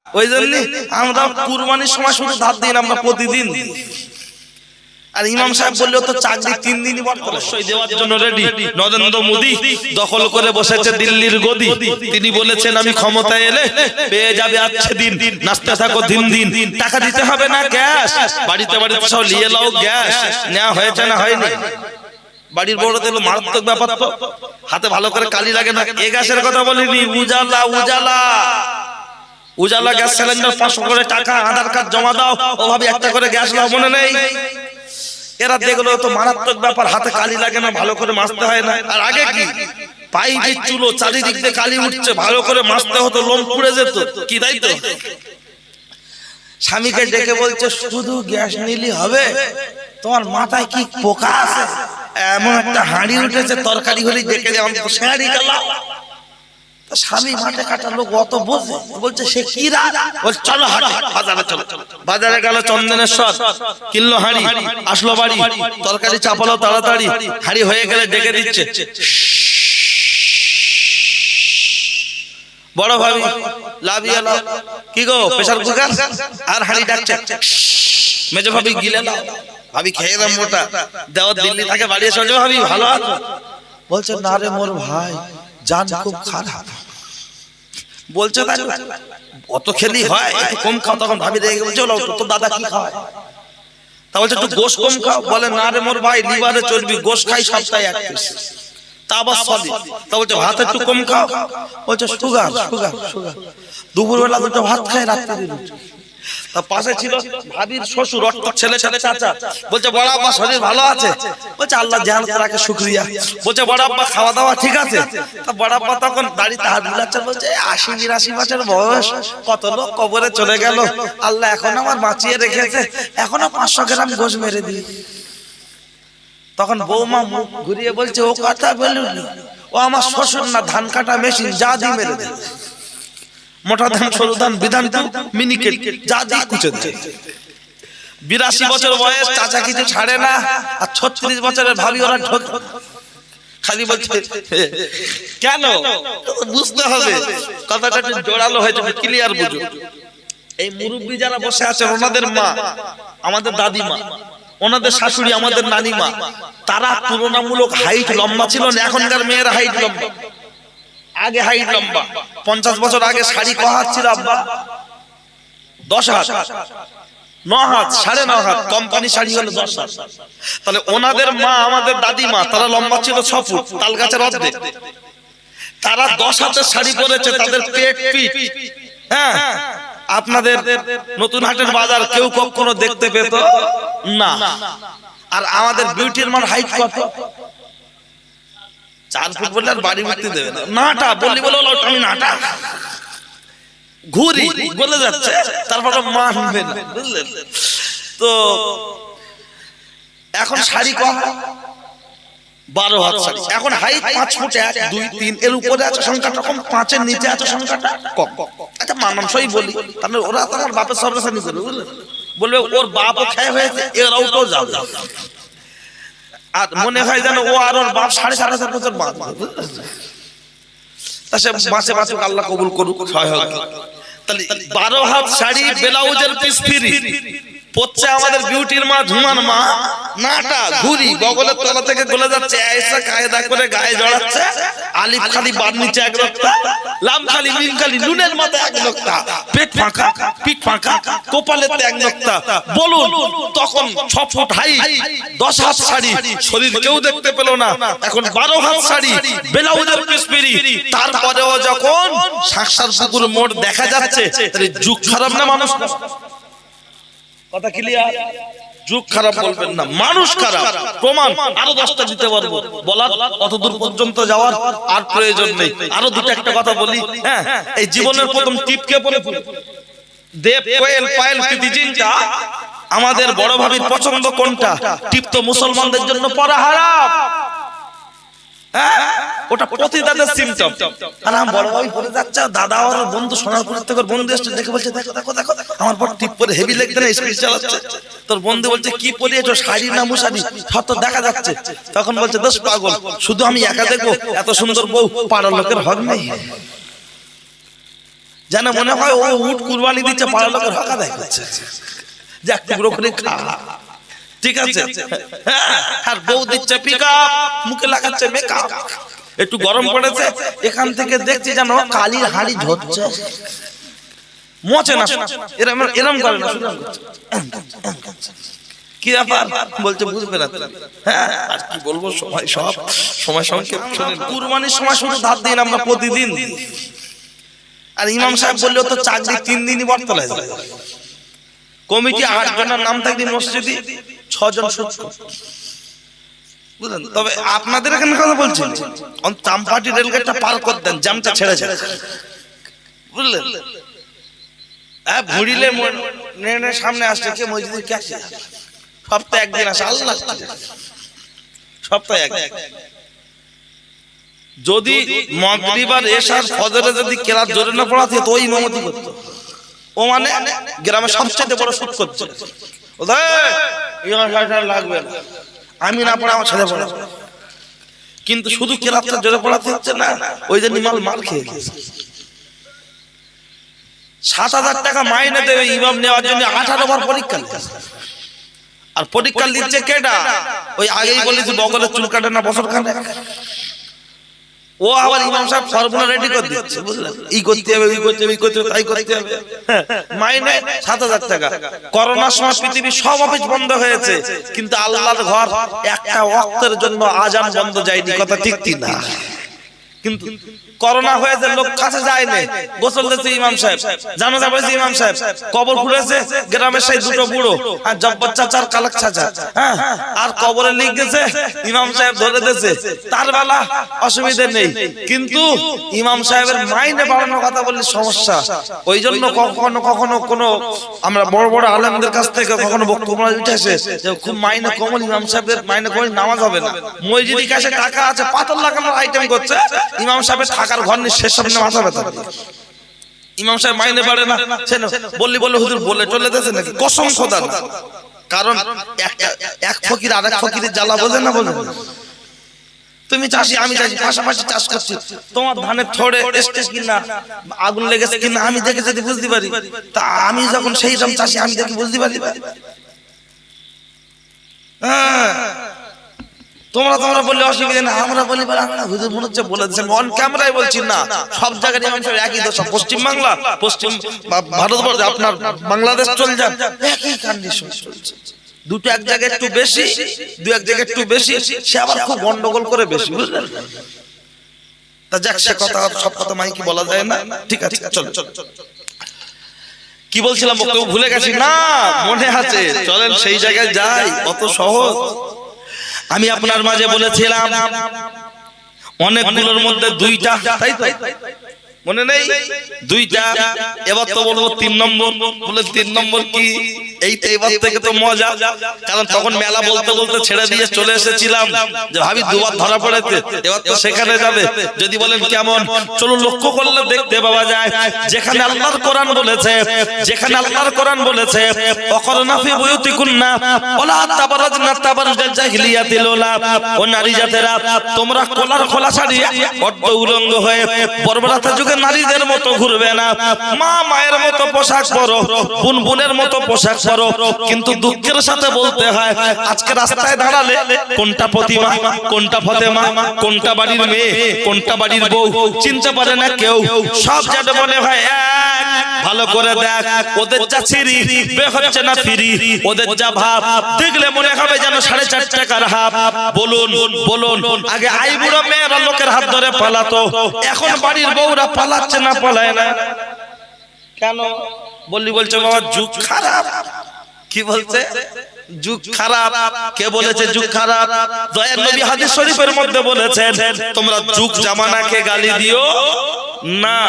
ওই জন্য আমরা কুরবানির সময় শুধু ধার দিন, আমরা প্রতিদিন। আর ইমাম সাহেব বললো তো চাকরি 3 দিনই অবশ্যই দেওয়ার জন্য রেডি। নরেন্দ্র মোদী দখল করে বসেছে দিল্লির গদি। তিনি বলেছেন আমি ক্ষমতায় এলে পেয়ে যাবে আজকে দিন, নাচতে থাকো দিন দিন, টাকা দিতে হবে না গ্যাস, বাড়িতে বাড়িতে সব নিয়ে নাও গ্যাস। নেওয়া হয়েছে না হয়নি? বাড়ির বড়দের মারাত্মক ব্যাপার তো, হাতে ভালো করে কালি লাগে না। এ গ্যাসের কথা বলিনি, উজালা উজালা উজালা গ্যাস সিলিন্ডার 500 করে টাকা, আধার কার্ড জমা দাও, ওভাবে একটা করে গ্যাস নাও, মনে নেই? এরা দেখলো তো মারাত্মক ব্যাপার, হাতে কালি লাগে না, ভালো করে মাজতে হয় না। আর আগে কি পাই যে চুলো চারিদিক দিয়ে কালি উঠছে, ভালো করে মাজতে হতো, লোম পুড়ে যেত, কি তাই তো? স্বামীকে ডেকে বলছে শুধু গ্যাস নিলি হবে? তোমার মাথায় কি পোকা আছে? এমন একটা হাঁড়ি উঠেছে, তরকারি হলেই ডেকে যাও, হাঁড়ি গেলাম। স্বামী মাঠে কাটা লোক অত বোঝে, বলছে সে কি চলো বাজারে চলো। বাজারে গেল চন্দনেশ্বর, কিনলো হাঁড়ি, আসলো বাড়ি, তরকারি চাপালো তাড়াতাড়ি, হাঁড়ি হয়ে গেলে ডেকে দিচ্ছে বড় ভাবি লাভিয়ে লাও, কি গো প্রেসার কুকার? আর হাঁড়ি ডাকছে মেজো ভাবি গিলে লাও, ভাবি খেয়ে দাম মোটা, দেওয়ার দিল্লি থাকে বাড়ি এসে ভাবি ভালো আছো? বলছে না রে মোর ভাই, জান খুব খারাপ। বলছে অত খেলি হয়, একটু কম খাও। তখন ভাবি রেগে বলছে তোর দাদা কি খাওয়ায়? তা বলছে একটু গোশ কম খাও। বলে না রে মোর ভাই, লিভারে চর্বি, গোশ খাই সপ্তাহে 1 পিস, তা আবার সলি। তা বলছে ভাত একটু কম খাও। বলছে সুগার সুগার সুগার। দুপুরবেলা 2টা ভাত খায়, রাত্রে রুটি। তা পাশে ছিল ভাবির শ্বশুর, অর্থ ছেলে ছেলে চাচা। বলছে বড় আব্বা শরীর ভালো আছে? বলছে আল্লাহ জাহান তারাকে শুকরিয়া। বলছে বড় আব্বা খাওয়া দাওয়া ঠিক আছে? তা বড় আব্বা তখন দাড়িতে হাত বুলাচ্ছে, বলছে 80-82 বছর বয়স, কত লোক কবরে চলে গেল, আল্লাহ এখন আমার বাঁচিয়ে রেখেছে, এখনো 500 গ্রাম গোশ মেরে দিই। তখন বৌমা মুখ ঘুরিয়ে বলছে ও কথা বলুনি, ও আমার শ্বশুর না, ধান কাটা মেশিন, যা দি মেরে দেয়। মোটা ধান, সরু ধান, বিধান মিনিকেট, যা দিয়ে কুচে দেয়। 82 বছর বয়স, চাচা কিছু ছাড়ে না। আর 36 বছরের ভাবি ওরা ঢোক খালি বলছে কেন? বুঝতে হবে কথাটা একটু জোরালো হয়েছে, ক্লিয়ার বুঝো। এই মুরব্বী যারা বসে আছেন, ওনাদের মা আমাদের দাদিমা, ওনাদের শাশুড়ি আমাদের নানিমা, তারা তুলনামূলক হাইট লম্বা ছিল না। এখনকার মেয়েরা হাইট লম্বা, আগে হাইট লম্বা। 50 বছর আগে শাড়ি ক হাত ছিল আব্বা? 10 হাত, 9 হাত, 9.5 হাত। কোম্পানি শাড়ি হলো 10 হাত। তাহলে ওনাদের মা আমাদের দাদিমা, তারা লম্বা ছিল 6 ফুট, তাল গাছের অর্ধেক। তারা 10 হাতের শাড়ি পরেছে, তাদের পেট পিঠ, হ্যাঁ, আপনাদের নতুন হাটের বাজার কেউ কখনো দেখতে পেত না। আর আমাদের বিউটির মান হাইট কত? 4 ফুট বললে আর বাড়ি উঠতে দেবে না। নাটা বললি বলে আমি নাটা ঘুরি বলে যাচ্ছে, তারপর মানবে না, বুঝলেন তো? এখন শাড়ি কম, 12 হাত শাড়ি। এখন হাইট 5 ফুট 1, 2, 3, এর উপরে আছে সংখ্যাটা কম, 5-এর নিচে আছে সংখ্যাটা কম। আচ্ছা মানানসই বলি, তাহলে ওরা তো আমার বাপের সর্বসানি করবে, বুঝলেন? বলবে ওর বাপও খেয়ে হয়েছে, এরাও তো যাবে। আর মনে হয় যেন ও আর ওর বাপ 4.5 বছর বাঁচবে। তা সে মাসে মাসে আল্লাহ কবুল করুক, সহায়ক। তাহলে 12 হাত শাড়ি, ব্লাউজের পিস ফ্রি পড়ছে আমাদের বিউটির মা, ঝুমার মা, নাটা ঘুরি বগলের তলা থেকে গলে যাচ্ছে, ऐसा কায়দা করে গায়ে জড়াচ্ছে। আলিফ খালি বার নিচে 1 লোকটা, লাম খালি মিম খালি, নুনের মাথায় 1 লোকটা, পেট ফাঁকা, পিঠ ফাঁকা, কপালেতে 1 লোকটা। বলুন তখন 6 ফুট হাই, 10 হাত শাড়ি, শরীর কেউ দেখতে পেল না। এখন 12 হাত শাড়ি, ব্লাউজের পিস ফ্রি। তারপরেও যখন সাকসার পুকুর মোড় দেখা যাচ্ছে, তাহলে যুগ খারাপ না মানুষ? কথা ক্লিয়ার? যুগ খারাপ বলবেন না, মানুষ খারাপ। প্রমাণ আরো 10টা দিতে পারবো, বলার অতদূর পর্যন্ত যাওয়ার আর প্রয়োজন নেই। আরো 2টা কথা বলি। হ্যাঁ, এই জীবনের প্রথম টিপকে পড়ে দেব কোয়েল পায়েল প্রীতিজিনটা আমাদের বড় ভাবির পছন্দ কোনটা? টিপ তো মুসলমানদের জন্য পড়া হারাম। ওটা প্রতিদানের সিম্পটম। আর আমার বড় ভাই পড়ে যাচ্ছে, দাদা আর বন্ধু সোনারপুরের থেকে বন্ধু এসে দেখে বলছে দেখো দেখো দেখো আমার পর টিপ পরে হেভি লেগ দেন স্পিড চালাচ্ছে। তোর বন্ধু বলছে কি পরে এটো, শাড়ি না মুশাড়ি? সব তো দেখা যাচ্ছে। তখন বলছে দোষ পাগল, শুধু আমি একা দেখবো? এত সুন্দর বউ পাড়ার লোকের হক নেই? যেন মনে হয় ও উট কুরবানি দিচ্ছে, পাড়া লোকের হক আদায় করছে, যে এক টুকরো করে খা, ঠিক আছে। আর বউ দিচ্ছে পিকআপ, মুখে লাগাচ্ছে মেকআপ, একটু গরম পড়েছে, এখান থেকে দেখছি যেন কালির হাড়ি ঝরছে, মোচে না, এরম এরম করে না, কি ব্যাপার বলছে বুঝবে না। হ্যাঁ আর কি বলবো, সময় সংক্ষেপ। কুরবানির সময় শুধু ধার দিন আমরা প্রতিদিন, আর ইমাম সাহেব বললেও তো চাকরি 3 দিনই বর্তলায় যায়। কমিটি 8 জনের নাম থাকবে মসজিদে, 6 জন সুদ বুঝলেন। তবে আপনাদের এখানে কথা বলছি, চাম্পাটি রেলগেটটা পার করে দেন, জ্যামটা ছেড়ে যায়, বুঝলেন। হ্যাঁ ভুড়িলে সামনে আসছে কে মসজিদে কে আসে, সপ্তাহে একদিন আসে, আল্লাহ সপ্তাহে একদিন। যদি মাগরিব আর এশার ফজরে যদি কেরাত জোরে না পড়াতে তো ওই ইমামতি করত, ও মানে গ্রামে সবচেয়ে বড় সুদ করছে, লাগবে না আমি না পড়া আমার ছেলে পড়া, কিন্তু শুধু কেরাতটা জোরে পড়াতে হচ্ছে না, ওই জন্য মাল খেয়ে গেছে। 7,000 টাকা মাইনে দেবে ইমাম নেওয়ার জন্য, 18 বার পরীক্ষা, আর পরীক্ষা দিচ্ছে কেডা, ওই আগেই বলেছি বগলের চুল কাটে না বছর খানে, ও আবার ইমাম সাহেব ফর্মুলা রেডি করে দিচ্ছে, বুঝলেন। এই করতে হবে, ওই করতে হবে, এই করতে হবে, তাই করতে হবে। মাইনে 7,000 টাকা। করোনার সময় পৃথিবীর সব অফিস বন্ধ হয়েছে, কিন্তু আল্লাহর ঘর একটা ওয়াক্তের জন্য আজান বন্ধ যায়নি, কথা ঠিক কি না? কিন্তু করোনা হয়েছে, লোক কাছে যায় না, গোসল দিয়েছে ইমাম সাহেব, জানাজা পড়েছে ইমাম সাহেব, কবর খুঁড়েছে গ্রামের সেই দুটো বুড়ো আর জব্বর চাচা আর কালাক চাচা, হ্যাঁ, আর কবরে লিখ গেছে, ইমাম সাহেব ধরে দিয়েছে, তার বেলা অসুবিধা নেই। কিন্তু ইমাম সাহেবের মাইনে বাড়ানোর কথা বললে সমস্যা, ওই জন্য কখনো কখনো কোনো আমরা বড় বড় আলেমদের কাছ থেকে কখনো বক্তব্য উঠেছে যে খুব মাইনে কমল, ইমাম সাহেবের মাইনে কমল, নামাজ হবে না। মসজিদের কাছে টাকা আছে, পাথর লাগানোর আইটেম করছে, ইমাম সাহেবের টাকার ঘর নিয়ে শেষ সামনে মাথা ব্যথা, ইমাম সাহেব মাইনে বাড়ে না, বললি বললে হুজুর বলে চলে দিয়েছে নাকি, কসম খোদা না। কারণ এক ফকির আরেক ফকিরের জ্বালা বোঝে না, বোঝে না। তুমি চাষি আমি চাষি, পাশাপাশি চাষ করছি, তোমার ধানের থড়ে এসছে কিনা, আগুন লেগেছে কিনা আমি দেখে যদি বুঝতে পারি, তা আমি যখন সেই রকম চাষি আমি দেখে বুঝতে পারি। হ্যাঁ তোমরা বললে অসুবিধা না, আমরা বলি হুজুর মনে হচ্ছে বলে দিচ্ছেন, অন ক্যামেরায় বলছি না, সব জায়গায় ইমাম সাহেব একই দশা, পশ্চিম বাংলা, পশ্চিম ভারতবর্ষ, আপনার বাংলাদেশ চলে যান, একই কন্ডিশন চলছে। দুটো এক জায়গায় একটু বেশি, দু এক জায়গায় একটু বেশি, সে আবার খুব গন্ডগোল করে বেশি, বুঝলেন। তা যাক, সে কথা সব কথা মাইকি বলা যায় না, ঠিক আছে চল। কি বলছিলাম বক্তব্য ভুলে গেছি না, মনে আছে, চলেন সেই জায়গায় যাই, অত সহজ। আমি আপনার মাঝে বলেছিলাম অনেকগুলোর মধ্যে 2টা, তাই তো মনে নেই? 2টা, এবার তো বলবো 3 নম্বর। বলে 3 নম্বর কি? এইটা এবার থেকে তো মজা, কারণ তখন মেলা বলতে বলতে ছেড়ে দিয়ে চলে এসেছিলাম, যে ভাবি 2বার ধরা পড়েছে, এবার তো সেখানে যাবে। যদি বলেন কেমন, চলুন লক্ষ্য করলে দেখতে পাওয়া যায়, যেখানে আল্লাহর কোরআন বলেছে, যেখানে আল্লাহর কোরআন বলেছে অকরনা ফি বুয়ুতিকুন্না ওয়ালা তাবারাজনা তাবারুজাল জাহিলিয়াতিল উলা, ও নারী জাতেরা তোমরা কলার খোলা ছাড়িয়ে অর্ধ উলঙ্গ হয়ে বর্বরতা যুগে নারীদের মতো ঘুরবে না, মা মায়ের মতো পোশাক পরো, বোন বোনের মতো পোশাক পরো। কিন্তু দুঃখের সাথে বলতে হয়, আজকে রাস্তায় দাঁড়ালে কোনটা প্রতিমা, কোনটা ফতেমা, কোনটা বাড়ির মেয়ে, কোনটা বাড়ির বউ চিনতে পারে না কেউ। সব যেন মনে হয় এক। ভালো করে দেখ, ওদের যা ছিরি বে হচ্ছে না ফিরি, ওদের যা ভাব দেখলে মনে হবে যেন 4.5 টাকার হাফ। বলুন বলুন, আগে আইবুড়ো মেয়েরা লোকের হাত ধরে পালাতো, এখন বাড়ির বউরা পালাচ্ছে না, পালায় না কেন? বলছে বাবা যুগ খারাপ। কি বলছে? যুগ খারাপ। কে বলেছে যুগ খারাপ? দয়ার নবী হাদিস শরীফের মধ্যে বলেছেন, তোমরা যুগ জামানাকে গালি দিও না,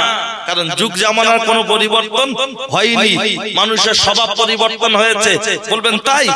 কারণ যুগ জামানার কোনো পরিবর্তন হয়নি, মানুষের স্বভাব পরিবর্তন হয়েছে। বলবেন তাই?